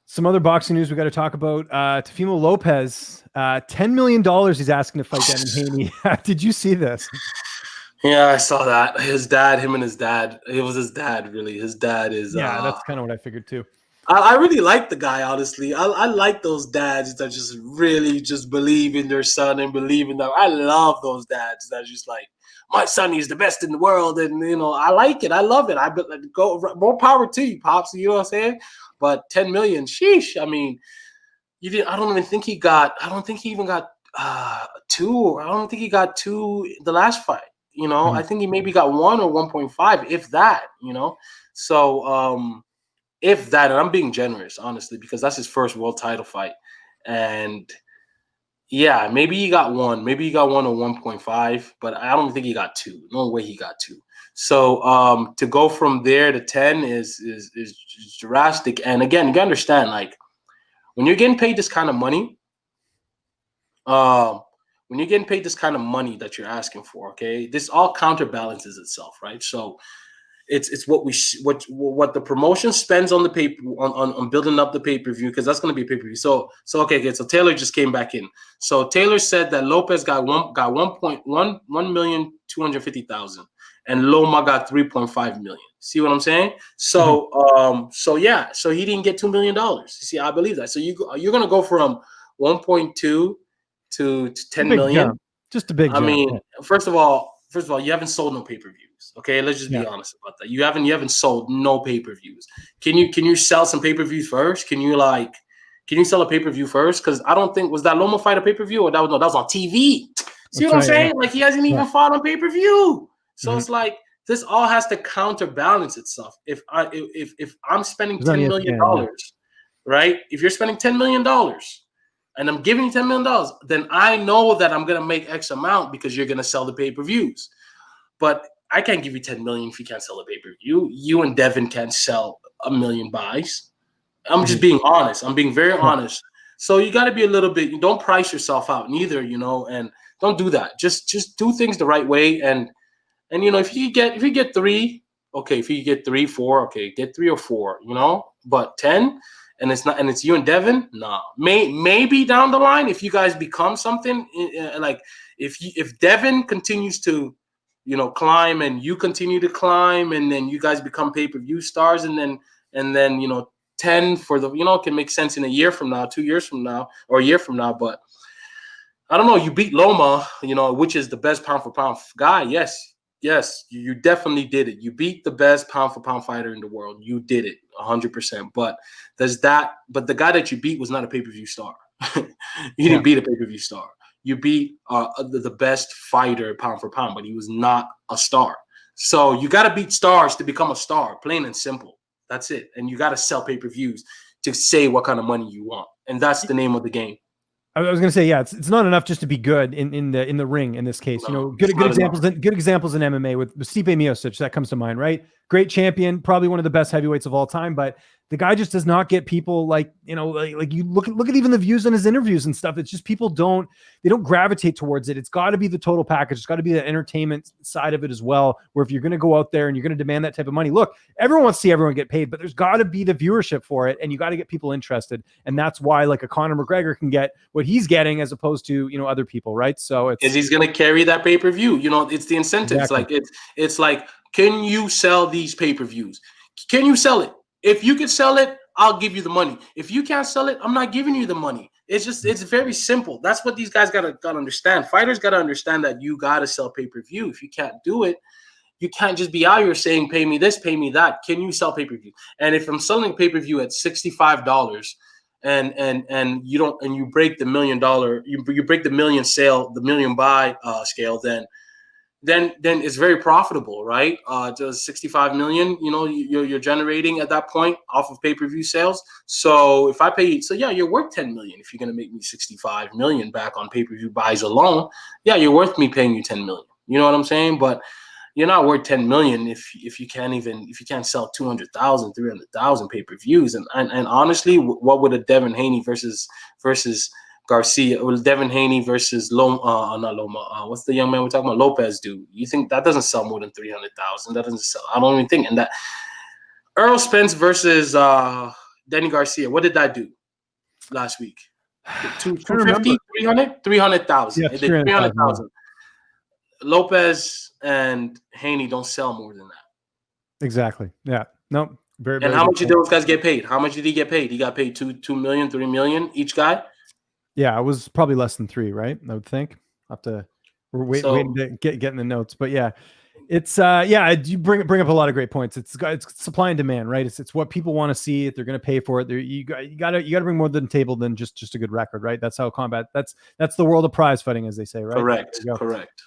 Some other boxing news we got to talk about. Teofimo Lopez, $10 million he's asking to fight Devin Haney. Did you see this? Yeah, I saw that. His dad, him and his dad. It was his dad, really. His dad is. Yeah, that's kind of what I figured too. I really like the guy, honestly. I like those dads that just really just believe in their son and believe in them. I love those dads that just like, my son is the best in the world, and I like it. I love it. Go more power to you, pops. You know what I'm saying? But 10 million, sheesh. I mean, you did. I don't even think he got. I don't think he even got two. I don't think he got two the last fight. I think he maybe got 1 or 1.5, if that. So if that, and I'm being generous, honestly, because that's his first world title fight, and yeah, maybe he got 1, maybe he got 1 or 1.5, but I don't think he got 2. No way he got 2. So to go from there to 10 is drastic. And again, you gotta understand, like, when you're getting paid this kind of money, that you're asking for, okay, this all counterbalances itself, right? So it's what the promotion spends on the paper on building up the pay-per-view, because that's going to be a pay-per-view. So Taylor just came back in. So Taylor said that Lopez got 1,250,000 and Loma got 3.5 million. See what I'm saying? So so he didn't get $2 million. You see, I believe that. So you're going to go from 1.2 to 10 million. Jump. Just a big jump. I mean, first of all, you haven't sold no pay-per-views. Okay, let's just be honest about that. You haven't sold no pay-per-views. Can you sell some pay-per-views first? Can you sell a pay-per-view first? Because I don't think, was that Loma fight a pay-per-view, or that was on TV. See what I'm saying? Yeah. Like, he hasn't even fought on pay-per-view. So it's like, this all has to counterbalance itself. If I'm spending $10 million, right? If you're spending $10 million and I'm giving you $10 million, then I know that I'm going to make X amount because you're going to sell the pay-per-views. But I can't give you 10 million if you can't sell a pay-per-view. You and Devin can't sell 1 million buys. I'm just being honest. I'm being very honest. So you got to be a little bit, you don't price yourself out neither, and don't do that. Just do things the right way. And if you get 3, okay, if you get 3, 4, okay, get 3 or 4, but 10, and it's you and Devin, nah. Maybe down the line, if you guys become something, like if Devin continues to climb and you continue to climb, and then you guys become pay-per-view stars, and then 10 for the can make sense in a year from now, 2 years from now, or a year from now. But I don't know, you beat Loma, which is the best pound for pound guy. Yes, you definitely did it. You beat the best pound for pound fighter in the world. You did it 100%. But the guy that you beat was not a pay-per-view star. You didn't beat a pay-per-view star. You beat the best fighter pound for pound, but he was not a star. So you got to beat stars to become a star, plain and simple. That's it. And you got to sell pay-per-views to say what kind of money you want. And that's the name of the game. I was going to say, it's not enough just to be good in the ring in this case. Good examples in MMA with Stipe Miocic, that comes to mind, right? Great champion, probably one of the best heavyweights of all time, but the guy just does not get people like you look at even the views on his interviews and stuff. It's just people don't gravitate towards it. It's got to be the total package. It's got to be the entertainment side of it as well, where if you're going to go out there and you're going to demand that type of money, look, everyone wants to see everyone get paid, but there's got to be the viewership for it, and you got to get people interested. And that's why like a Conor McGregor can get what he's getting as opposed to other people, right? So he's going to carry that pay-per-view. It's the incentives. Exactly. It's like, can you sell these pay-per-views? Can you sell it? If you can sell it, I'll give you the money. If you can't sell it, I'm not giving you the money. It's very simple. That's what these guys gotta understand. Fighters gotta understand that you gotta sell pay-per-view. If you can't do it, you can't just be out here saying, pay me this, pay me that. Can you sell pay-per-view? And if I'm selling pay-per-view at $65 and you break the $1 million, you break the million sale, the million buy scale, then it's very profitable, right? Just 65 million, you're generating at that point off of pay-per-view sales. So if I pay, you're worth 10 million. If you're going to make me 65 million back on pay-per-view buys alone, you're worth me paying you 10 million. You know what I'm saying? But you're not worth 10 million if you can't sell 200,000, 300,000 pay-per-views. And honestly, what would a Devin Haney versus Garcia, or Devin Haney versus what's the young man we're talking about, Lopez, do? You think that doesn't sell more than 300,000? That doesn't sell. I don't even think. And that Errol Spence versus Danny Garcia. What did that do last week? 250, 300, 300,000. Yeah, It did 300,000. 300,000. Lopez and Haney don't sell more than that. Exactly. Yeah. Nope. Very. And how much did those guys get paid? How much did he get paid? He got paid 2 million, 3 million each guy. Yeah, it was probably less than 3, right? I would think. We're waiting to get in the notes, but yeah, it's you bring up a lot of great points. It's supply and demand, right? It's what people want to see. If they're going to pay for it, you got to bring more to the table than just a good record, right? That's how combat. That's the world of prize fighting, as they say, right? Correct.